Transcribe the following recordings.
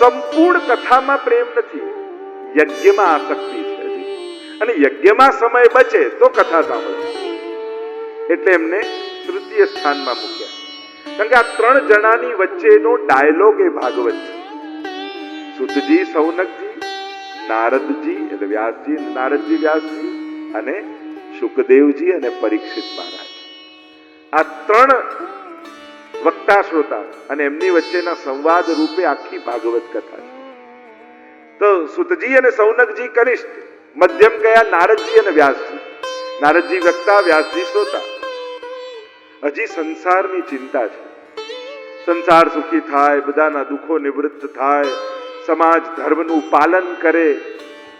સંપૂર્ણ કથામાં પ્રેમ નથી, યજ્ઞમાં આસક્તિ છે અને યજ્ઞમાં સમય બચે તો કથા સાંભળે, એટલે એમને તૃતીય સ્થાનમાં મૂક્યા. કારણ કે આ ત્રણ જણાની વચ્ચેનો ડાયલોગ એ ભાગવત છે. સુતજી, સૌનકજી, નારદજી એટલે વ્યાસજી, નારદજી વ્યાસજી અને શુકદેવજી અને પરીક્ષિત મહારાજ, આ ત્રણ વક્તા શ્રોતા અને એમની વચ્ચેના સંવાદ રૂપે આખી ભાગવત કથા છે. તો સુતજી અને સૌનકજી કનિષ્ઠ, મધ્યમ ગયા નારદજી અને વ્યાસજી. નારદજી વક્તા, વ્યાસજી શ્રોતા. હજી સંસારની ચિંતા છે, સંસાર સુખી થાય, બધાના દુઃખો નિવૃત્ત થાય, સમાજ ધર્મનું પાલન કરે,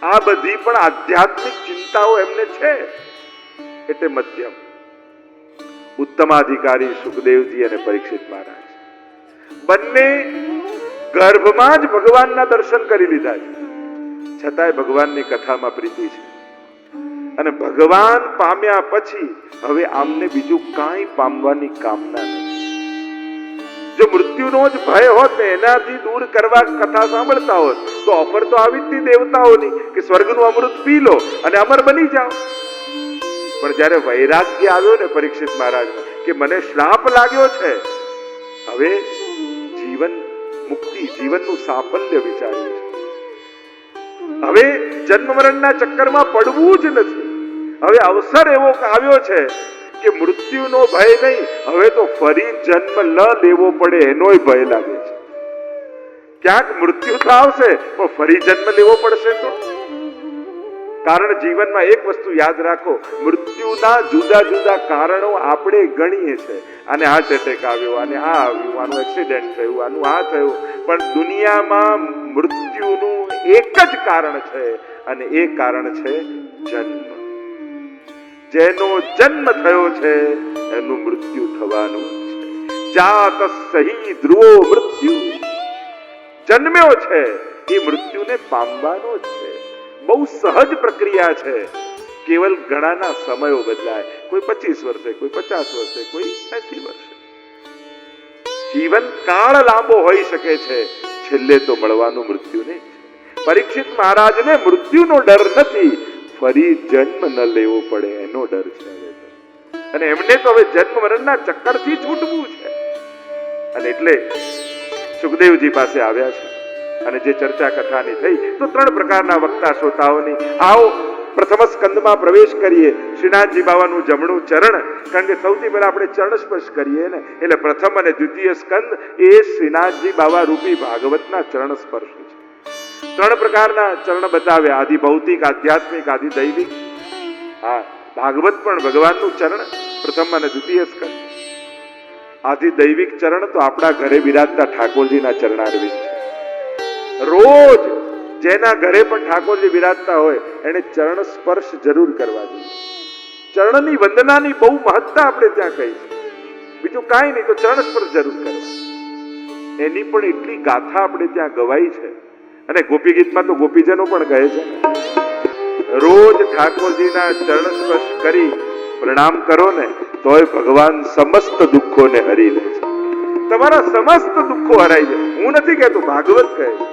આ બધી પણ આધ્યાત્મિક ચિંતાઓ એમને છે, એટલે મધ્યમ. ઉત્તમાધિકારી સુખદેવજી અને પરીક્ષિત મહારાજ બંને ગર્ભમાં જ ભગવાનના દર્શન કરી લીધા છે, છતાંય ભગવાનની કથામાં પ્રીતિ છે. અને ભગવાન પામ્યા પછી હવે આમને બીજું કાંઈ પામવાની કામના નથી. જો મૃત્યુનો જ ભય હોત ને એનાથી દૂર કરવા કથા સાંભળતા હોત તો ઓફર તો આવી જ દેવતાઓની કે સ્વર્ગનું અમૃત પી લો અને અમર બની જાઓ. પણ જ્યારે વૈરાગ્ય આવ્યો ને પરીક્ષિત મહારાજ કે મને શ્રાપ લાગ્યો છે, હવે જીવન મુક્તિ, જીવનનું સાફલ્ય વિચાર્યું છે. હવે જન્મ મરણના ચક્કરમાં પડવું જ નથી. હવે અવસર એવો આવ્યો છે કે મૃત્યુનો ભય નહીં, હવે તો ફરી જન્મ ન લેવો પડે એનોય ભય લાગે છે. ક્યાંક મૃત્યુ તો આવશે પણ ફરી જન્મ લેવો પડશે તો. કારણ જીવનમાં એક વસ્તુ યાદ રાખો, મૃત્યુના જુદા જુદા કારણો આપણે ગણીએ છીએ. આને હાર્ટ એટેક આવ્યો, આને આ આવ્યું, આનું એક્સિડન્ટ થયું, આનું આ થયું, પણ દુનિયામાં મૃત્યુનું એક જ કારણ છે અને એ કારણ છે જન્મ. જેનો જન્મ થયો છે એનું મૃત્યુ થવાનું છે. જાત સહી ધ્રુવો મૃત્યુ, જન્મ્યો છે એ મૃત્યુને પામવાનો જ છે. બહુ સહજ પ્રક્રિયા છે. કેવલ ઘણાના સમયો બદલાય, કોઈ 25 વર્ષે, કોઈ 50 વર્ષે, કોઈ 80 વર્ષે. જીવન કાળ લાંબો હોઈ શકે છે, છેલ્લે તો મળવાનું મૃત્યુ નહીં. પરીક્ષિત મહારાજને મૃત્યુનો ડર નથી, ફરી જન્મ ન લેવો પડે એનો ડર છે. અને એમને તો હવે જન્મ મરણના ચક્કરથી છૂટવું છે. અને એટલે સુખદેવજી પાસે આવ્યા છે. અને જે ચર્ચા કથાની થઈ તો ત્રણ પ્રકારના વક્તા શ્રોતાઓની. આવો પ્રથમ સ્કંદમાં પ્રવેશ કરીએ. શ્રીનાથજી બાવાનું જમણું ચરણ, કારણ કે સૌથી પહેલા આપણે ચરણ સ્પર્શ કરીએ ને, એટલે પ્રથમ અને દ્વિતીય સ્કંદ એ શ્રીનાથજી બાવા રૂપી ભાગવતના ચરણ સ્પર્શ છે. ત્રણ પ્રકારના ચરણ બતાવ્યા, આદિ ભૌતિક, આધ્યાત્મિક, આદિ દૈવિક. હા, ભાગવત પણ ભગવાનનું ચરણ પ્રથમ અને દ્વિતીય સ્કંદ. આદિ દૈવિક ચરણ તો આપણા ઘરે બિરાજતા ઠાકોરજીના ચરણારવિંદ છે. રોજ જેના ઘરે પણ ઠાકોરજી બિરાજતા હોય એને ચરણ સ્પર્શ જરૂર કરવા જોઈએ. ચરણની વંદનાની બહુ મહત્તા આપણે ત્યાં કહી છે. બીજું કાંઈ નહીં તો ચરણ સ્પર્શ જરૂર કરવા. એની પણ એટલી ગાથા આપણે ત્યાં ગવાઈ છે. અને ગોપી ગીતમાં તો ગોપીજનો પણ કહે છે, રોજ ઠાકોરજીના ચરણ સ્પર્શ કરી પ્રણામ કરો ને તોય ભગવાન સમસ્ત દુઃખોને હરી લે છે. તમારા સમસ્ત દુઃખો હરાઈ જાય. હું નથી કહેતો, ભાગવત કહે છે.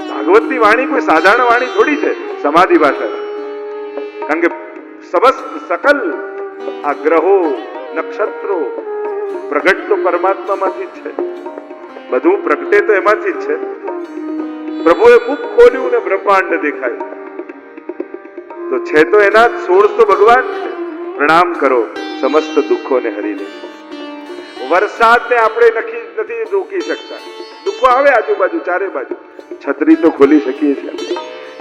ભાગવતની વાણી કોઈ સાધારણ વાણી થોડી છે, સમાધિ ભાષા છે. કારણ કે સમસ્ત સકલ આ ગ્રહો, નક્ષત્રો પ્રગટ તો પરમાત્મામાંથી જ છે. બધું પ્રગટે તો એમાંથી જ છે. પ્રભુએ મુખ ખોલ્યું ને બ્રહ્માંડ દેખાય, તો છે તો એના સોર્સ તો ભગવાન છે. પ્રણામ કરો, સમસ્ત દુઃખોને હરી લે. વરસાદને આપણે નથી રોકી શકતા. દુઃખો આવે આજુબાજુ, ચારે બાજુ. છત્રી તો ખોલી શકીએ છીએ.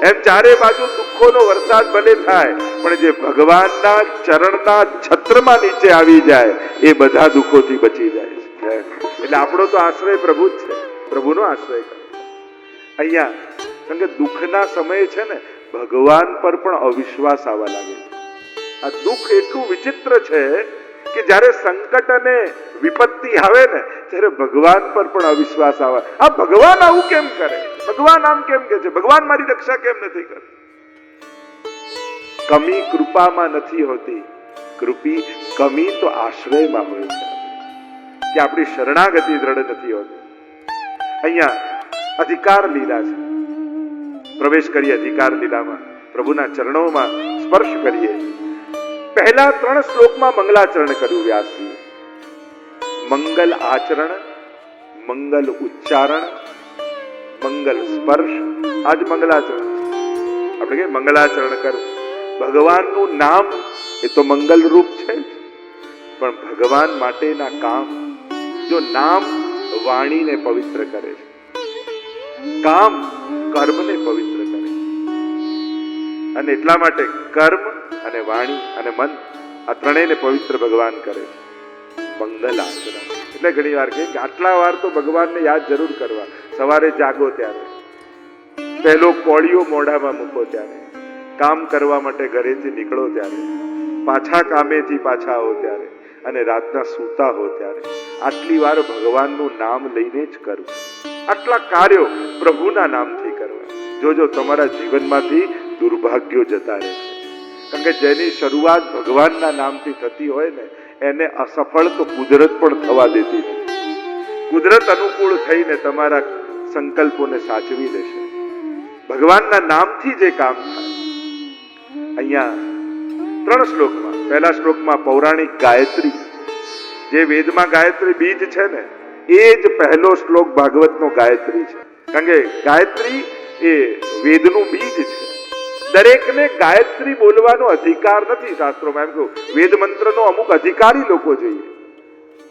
એમ ચારે બાજુ દુઃખોનો વરસાદ ભલે થાય, પણ જે ભગવાનના ચરણના છત્રમાં નીચે આવી જાય એ બધા દુઃખોથી બચી જાય છે. એટલે આપણો તો આશ્રય પ્રભુ જ છે. પ્રભુનો આશ્રય કરો. અહીંયા કારણ કે દુઃખના સમયે છે ને ભગવાન પર પણ અવિશ્વાસ આવવા લાગે છે. આ દુઃખ એટલું વિચિત્ર છે કે જ્યારે સંકટ અને વિપત્તિ આવે ને ત્યારે ભગવાન પર પણ અવિશ્વાસ આવે. આ ભગવાન આવું કેમ કરે? ભગવાન આમ કેમ કે છે? ભગવાન મારી રક્ષા કેમ નથી કરતા? કમી કૃપામાં નથી હોતી, કમી તો આશ્રયમાં હોય છે કે આપણી શરણાગતિ દ્રઢ નથી હોતી. અહીંયા અધિકાર લીલા છે. પ્રવેશ કરીએ અધિકાર લીલામાં, પ્રભુના ચરણોમાં સ્પર્શ કરીએ. પહેલા 3 શ્લોકમાં મંગલાચરણ કર્યું વ્યાસજીએ. મંગલ આચરણ, મંગલ ઉચ્ચારણ, મંગલ સ્પર્શ, આજ મંગલાચરણ. આપણે કે મંગલાચરણ કરવું, ભગવાનનું નામ એ તો મંગલ રૂપ છે, પણ ભગવાન માટેના કામ. જો નામ વાણીને પવિત્ર કરે છે, કામ કર્મને પવિત્ર કરે છે, અને એટલા માટે કર્મ અને વાણી અને મન આ ત્રણેયને પવિત્ર ભગવાન કરે છે. મંગલ આચરણ એટલે ઘણી વાર કે આટલા વાર તો ભગવાનને યાદ જરૂર કરવા. સવારે જાગો ત્યારે, પહેલો કોળીઓ મોઢામાં મૂકો ત્યારે, કામ કરવા માટે ઘરેથી નીકળો ત્યારે, પાછા કામેથી પાછા આવો ત્યારે, અને રાતના સૂતા હો ત્યારે આટલી વાર ભગવાનનું નામ લઈને જ કરવું. આટલા કાર્યો પ્રભુના નામથી કરવા. જોજો તમારા જીવનમાંથી દુર્ભાગ્યો જતા રહેશે. કારણ કે જેની શરૂઆત ભગવાનના નામથી થતી હોય ને, એને અસફળ તો કુદરત પણ થવા દેતી નથી. કુદરત અનુકૂળ થઈને તમારા સંકલ્પોને સાચવી લેશે. ભગવાનના નામથી જે કામ થાય. અહીંયા 3 શ્લોકમાં, પહેલા શ્લોકમાં પૌરાણિક ગાયત્રી, જે વેદમાં ગાયત્રી બીજ છે ને, એ જ પહેલો શ્લોક ભાગવતનો ગાયત્રી છે. કારણ કે ગાયત્રી એ વેદનું બીજ છે. દરેકને ગાયત્રી બોલવાનો અધિકાર નથી. શાસ્ત્રોમાં એમ કહ્યું, વેદ મંત્રનો અમુક અધિકારી લોકો જોઈએ.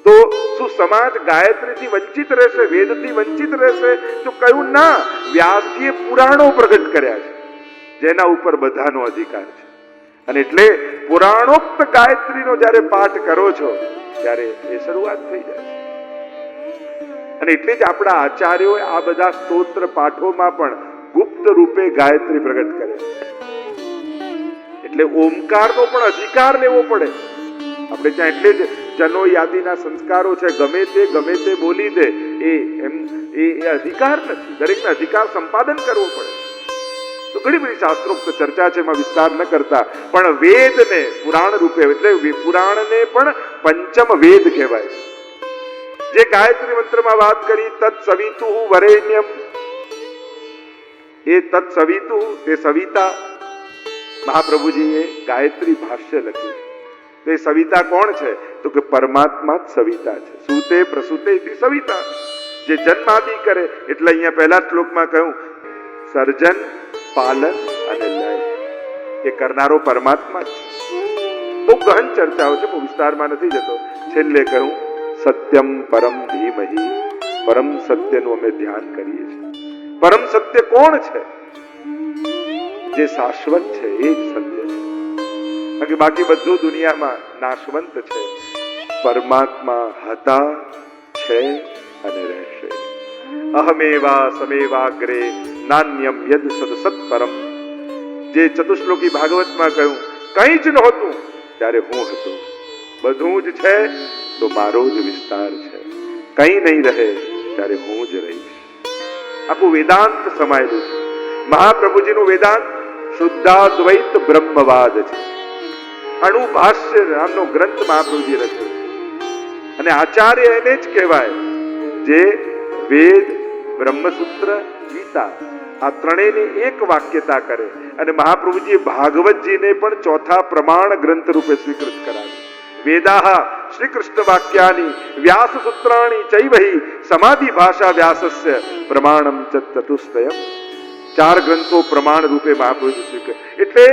તો શું સમાજ ગાયત્રીથી વંચિત રહેશે, વેદથી વંચિત રહેશે? તો કહ્યું ના, વ્યાસજીએ પુરાણો પ્રગટ કર્યા છે જેના ઉપર બધાનો અધિકાર છે. અને એટલે પુરાણોક્ત ગાયત્રીનો જ્યારે પાઠ કરો છો ત્યારે એ શરૂઆત થઈ જાય છે. અને એટલે જ આપણા આચાર્યોએ આ બધા સ્તોત્ર પાઠોમાં પણ ગુપ્ત રૂપે ગાયત્રી પ્રગટ કરે. એટલે ઓમકારનો પણ અધિકાર લેવો પડે આપણે ત્યાં. એટલે જ જનો યાદીના સંસ્કારો છે, ગમે તે બોલી દે એ અધિકાર નથી. દરેકને અધિકાર સંપાદન કરવો પડે. તો ઘણી બધી શાસ્ત્રોક્ત ચર્ચા છે, એમાં વિસ્તાર ન કરતા. પણ વેદને પુરાણ રૂપે, એટલે પુરાણને પણ પંચમ વેદ કહેવાય. જે ગાયત્રી મંત્રમાં વાત કરી, તત્સવિતુ વરેણ્યમ, એ તત્સવિતુ તે સવિતા. મહાપ્રભુજીએ ગાયત્રી ભાષ્ય લખ્યું. તે સવિતા કોણ છે? તો કે પરમાત્મા જ સવિતા છે. સુતે પ્રસુતે ઇતિ સવિતા, જે જન્મ આદિ કરે. એટલે અહીંયા પહેલા શ્લોકમાં કહ્યું, સર્જન, પાલન અને લય એ કરનારો પરમાત્મા જ છે. બહુ ગહન ચર્ચાઓ છે, બહુ વિસ્તારમાં નથી જતો. છેલ્લે કહ્યું, સત્યમ પરમ ધીમહિ, પરમ સત્યનું અમે ધ્યાન કરીએ છીએ. પરમ સત્ય કોણ છે? જે શાશ્વત છે એ જ સત્ય છે. કારણ કે બાકી બધું દુનિયામાં નાશવંત છે. પરમાત્મા હતા, છે અને રહેશે. અહમેવા સમેવાગ્રે નાન્યમ યદ સદ પરમ. જે ચતુશ્લોકી ભાગવતમાં કહ્યું, કંઈ જ નહોતું ત્યારે હું હતો, બધું જ છે તો મારો જ વિસ્તાર છે, કંઈ નહીં રહે ત્યારે હું જ રહીશ. આખું વેદાંત સમાયેલું છે. મહાપ્રભુજીનું વેદાંત શુદ્ધાદ્વૈત બ્રહ્મવાદ છે. અણુભાષ્ય નામનો ગ્રંથ મહાપ્રભુજી રચ્યો. અને આચાર્ય એને જ કહેવાય જે વેદ, બ્રહ્મસૂત્ર, ગીતા આ ત્રણેયની એક વાક્યતા કરે. અને મહાપ્રભુજીએ ભાગવતજીને પણ ચોથા પ્રમાણ ગ્રંથ રૂપે સ્વીકૃત કરાવ્યું. વેદાહ શ્રી કૃષ્ણ વાક્યાની વ્યાસ સૂત્રાણી ચૈવહી સમાધિ ભાષા વ્યાસસ્ય પ્રમાણમ ચતુષ્ટયમ. 4 ગ્રંથો પ્રમાણ રૂપે મહાપ્રભુજી સ્વીકૃત. એટલે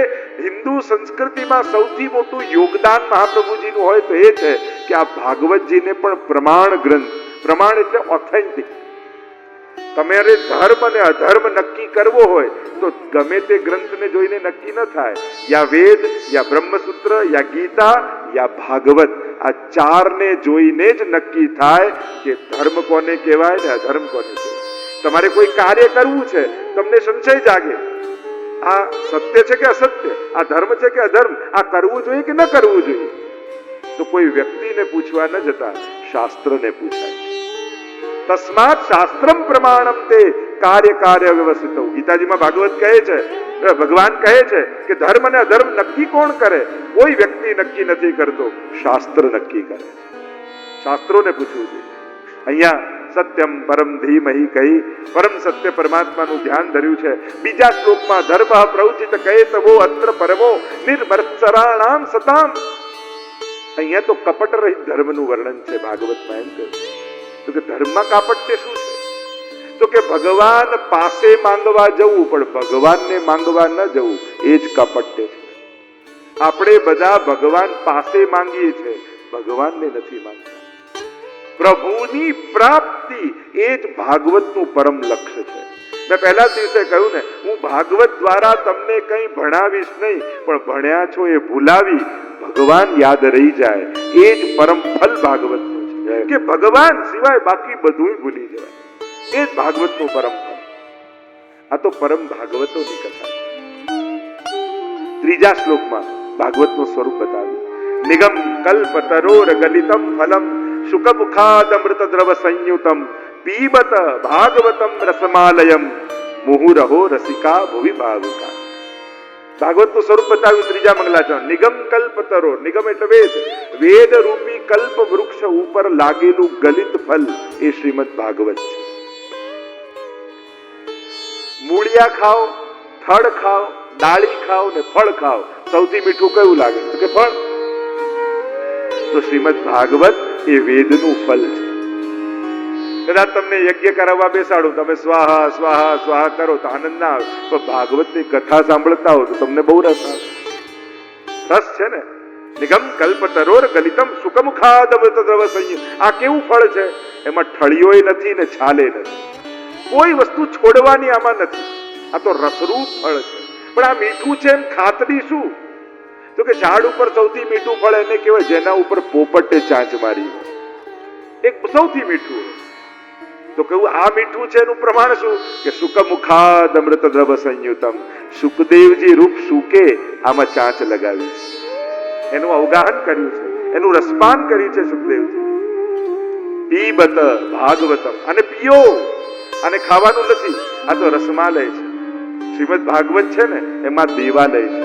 હિન્દુ સંસ્કૃતિમાં સૌથી મોટું યોગદાન મહાપ્રભુજીનું હોય તો એ છે કે આ ભાગવતજીને પણ પ્રમાણ ગ્રંથ, પ્રમાણ એટલે ઓથેન્ટિક. તમારે ધર્મ અને અધર્મ નક્કી કરવો હોય તો ગમે તે ગ્રંથને જોઈને નક્કી ન થાય. યા વેદ, યા બ્રહ્મસૂત્ર, યા ગીતા, યા ભાગવત, આ 4ને જોઈને જ નક્કી થાય કે ધર્મ કોને કહેવાય ને અધર્મ કોને કહેવાય. તમારે કોઈ કાર્ય કરવું છે, તમને સંશય જાગે, આ સત્ય છે કે અસત્ય, આ ધર્મ છે કે અધર્મ, આ કરવું જોઈએ કે ન કરવું જોઈએ, તો કોઈ વ્યક્તિને પૂછવા ન જતા શાસ્ત્રને પૂછાય. તસ્માત શાસ્ત્રમ પ્રમાણમ તે કાર્ય વ્યવસ્થિત. ગીતાજીમાં ભાગવત કહે છે, ભગવાન કહે છે કે ધર્મ અને અધર્મ નક્કી કોણ કરે? કોઈ વ્યક્તિ નક્કી નથી કરતો, શાસ્ત્ર નક્કી કરે. શાસ્ત્રોને પૂછવું જોઈએ. અહીંયા સત્યમ પરમ ધીમહિ કહી પરમ સત્ય પરમાત્માનું ધ્યાન ધર્યું છે. બીજા શ્લોકમાં ધર્મ પ્રવચિત કહે તવો અત્ર પરમો નિર્મત્સરાણામ સતામ. અહીંયા તો કપટ રહિત ધર્મનું વર્ણન છે ભાગવતમાં. એમ કહ્યું તો કે ધર્મમાં કાપટ્ય શું છે? તો કે ભગવાન પાસે માંગવા જવું પણ ભગવાનને માંગવા ન જવું એ જ કાપટ્ય છે. આપણે બધા ભગવાન પાસે માંગીએ છીએ, ભગવાનને નથી માંગતા. પ્રભુની પ્રાપ્તિ એ જ ભાગવતનું પરમ લક્ષ્ય છે. મેં પહેલા દિવસે કહ્યું ને, હું ભાગવત દ્વારા તમને કંઈ ભણાવીશ નહીં, પણ ભણ્યા છો એ ભૂલાવી ભગવાન યાદ રહી જાય એ જ પરમ ફલ ભાગવતનું છે. કે ભગવાન સિવાય બાકી બધું ભૂલી જવાય એ જ ભાગવતનું પરમ ફલ. આ તો પરમ ભાગવતોની કથા છે. ત્રીજા શ્લોકમાં ભાગવતનું સ્વરૂપ બતાવ્યું. નિગમ કલ્પ તરોર ગલિતમ ફલમ શુકમુખાદ અમૃત દ્રવ સંયુતમ પીબત ભાગવતમ રસમાલયમ મુહુરહો રસિકા ભુવિ ભાવુકા. ભાગવતનું સ્વરૂપ બતાવ્યું ત્રીજા મંગલાચરણ. નિગમ કલ્પ તરોર, નિગમ એટલે વેદ, વેદ રૂપી કલ્પ વૃક્ષ ઉપર લાગેલું ગલિત ફલ એ શ્રીમદ ભાગવત છે. મૂળિયા ખાઓ, થડ ખાઓ, ડાળી ખાઓ ને ફળ ખાઓ, સૌથી મીઠું કયું લાગે? તો કે ફળ. તો શ્રીમદ ભાગવત એ વેદનું ફલ છે. કદાચ તમને યજ્ઞ કરાવવા બેસાડું, તમે સ્વાહા સ્વાહા સ્વાહા કરો તો આનંદ ના આવે, પણ ભાગવતની કથા સાંભળતા હો તો તમને બહુ રસ આવે. રસ છે ને. નિગમ કલ્પ તરોર ગલિતમ સુકમુખાદ અમૃત દ્રવ સંયુત. આ કેવું ફળ છે? એમાં ઠળીઓય નથી ને છાલે નથી, કોઈ વસ્તુ છોડવાની આમાં નથી. આ તો રસરૂપ ફળ છે. પણ આ મીઠું છે એમ ખાતરી શું? તો કે ઝાડ ઉપર સૌથી મીઠું ફળ એને કહેવાય જેના ઉપર પોપટે ચાંચ મારી, એક સૌથી મીઠું. તો કહ્યું આ મીઠું છે એનું પ્રમાણ શું? કે સુકમુખાદ અમૃત દ્રવ સંયુતમ. સુખદેવજી રૂપ સુકે આમાં ચાંચ લગાવી, એનું અવગાહન કર્યું છે, એનું રસપાન કર્યું છે સુખદેવજી. પીબત ભાગવતમ, અને પીઓ. અને ખાવાનું નથી, આ તો રસમાલય છે. શ્રીમદ ભાગવત છે ને એમાં દેવાલય છે,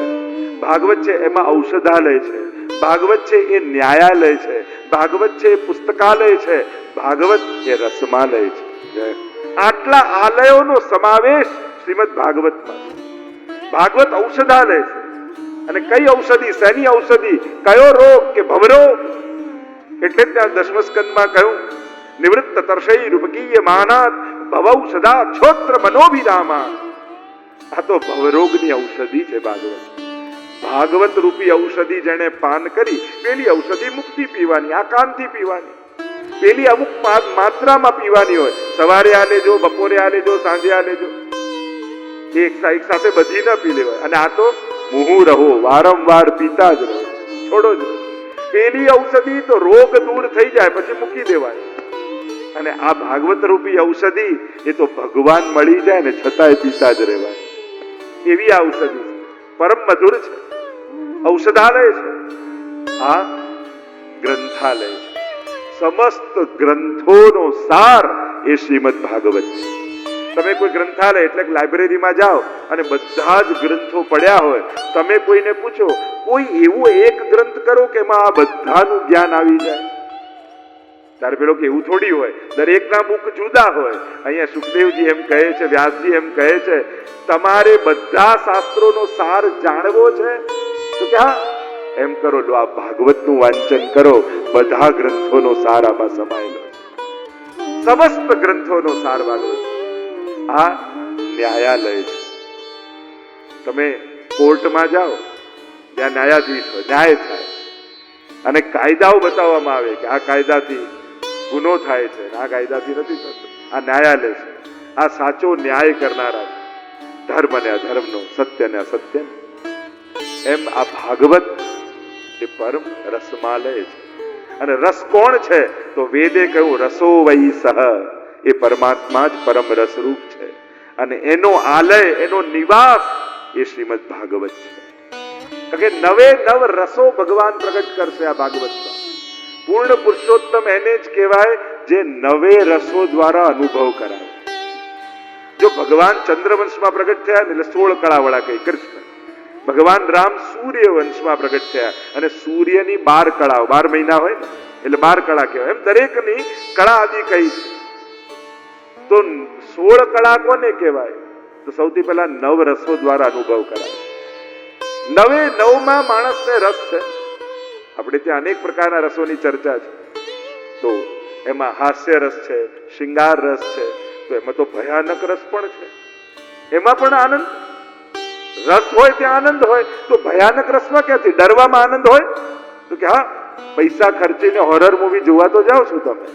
ભાગવત છે એમાં ઔષધાલય છે, ભાગવત છે એ ન્યાયાલય છે, ભાગવત છે એ પુસ્તકાલય છે, ભાગવત એ રસમાલય છે. આટલા આલયોનો સમાવેશ શ્રીમદ ભાગવતમાં છે. ભાગવત ઔષધાલય છે. અને કઈ ઔષધિ? શેની ઔષધિ? કયો રોગ? કે ભવરોગ. એટલે ત્યાં દશમ સ્કંદમાં કહ્યું નિવૃત્ત તર્ષય રૂપકીય માનાત ભવૌષધા ક્ષોત્ર મનોભિરામા. આ તો ભવરોગની ઔષધિ છે ભાગવત. ભાગવત રૂપી ઔષધિ જેને પાન કરી, પેલી ઔષધિ મુક્તિ પીવાની, આકાંતથી પીવાની. પેલી અમુક માત્રામાં પીવાની હોય. સવારે આ લેજો, બપોરે આ લેજો, સાંજે આ લેજો, એક સાથે બધી ન પી લેવાય. અને આ તો મુહુ રહો, વારંવાર પીતા જ રહો, છોડો જ. પેલી ઔષધિ તો રોગ દૂર થઈ જાય પછી મૂકી દેવાય. અને આ ભાગવત રૂપી ઔષધિ એ તો ભગવાન મળી જાય ને છતાંય પીતા જ રહેવાય. એવી ઔષધિ પરમ મધુર છે, ઔષધાલય છે. આ ગ્રંથાલય છે. સમસ્ત ગ્રંથોનો સાર એ શ્રીમદ ભાગવત છે. તમે કોઈ ગ્રંથાલય એટલે લાઇબ્રેરીમાં જાઓ અને બધા જ ગ્રંથો પડ્યા હોય, તમે કોઈને પૂછો કોઈ એવું એક ગ્રંથ કરો કે એમાં આ બધાનું જ્ઞાન આવી જાય. ત્યારે પેલો કે એવું થોડી હોય, દરેકના મુખ જુદા હોય. અહીંયા સુખદેવજી એમ કહે છે, વ્યાસજી એમ કહે છે, તમારે બધા શાસ્ત્રોનો સાર જાણવો છે તો કે હા, એમ કરો, લો આ ભાગવતનું વાંચન કરો, બધા ગ્રંથોનો સાર આમાં સમાયેલો છે. સમસ્ત ગ્રંથોનો સાર ભાગવત. આ ન્યાયાલય છે. તમે કોર્ટમાં જાઓ, ત્યાં ન્યાયાધીશ હોય, ન્યાય થાય અને કાયદાઓ બતાવવામાં આવે કે આ કાયદાથી ગુનો થાય છે, આ કાયદાથી નથી થતો. આ ન્યાયાલય છે. આ સાચો ન્યાય કરનારા છે, ધર્મ અને અધર્મનો, સત્ય અને અસત્ય. એમ આ ભાગવત એ પરમ રસમાલય છે. અને રસ કોણ છે? તો વેદે કહ્યું રસો વૈ સહ. એ પરમાત્મા જ પરમ રસરૂપ છે. અને એનો આલય, એનો નિવાસ એ શ્રીમદ ભાગવત છે. કે નવે નવ રસો ભગવાન પ્રગટ કરશે આ ભાગવતમાં. પૂર્ણ પુરુષોત્તમ એને જ કહેવાય જે નવે રસો દ્વારા અનુભવ કરાવે. જો ભગવાન ચંદ્રવંશમાં પ્રગટ થયા ને એટલે 16 કળાવાળા કહી કૃષ્ણ. ભગવાન રામ સૂર્ય વંશમાં પ્રગટ થયા અને સૂર્યની 12 કળાઓ, 12 મહિના હોય ને એટલે 12 કળા કહેવાય. એમ દરેકની કળા આદિ કહી છે. તો 16 કળા કોને કહેવાય? તો સૌથી પહેલા 9 રસો દ્વારા અનુભવ કરાય. 9 માણસને રસ છે. આપણે ત્યાં અનેક પ્રકારના રસોની ચર્ચા છે. તો એમાં હાસ્ય રસ છે, શિંગાર રસ છે, તો એમાં તો ભયાનક રસ પણ છે. એમાં પણ આનંદ. રસ હોય ત્યાં આનંદ હોય, તો ભયાનક રસમાં ક્યાંથી? ડરવામાં આનંદ હોય તો કે હા, પૈસા ખર્ચીને હોરર મૂવી જોવા તો જાઓ છો તમે.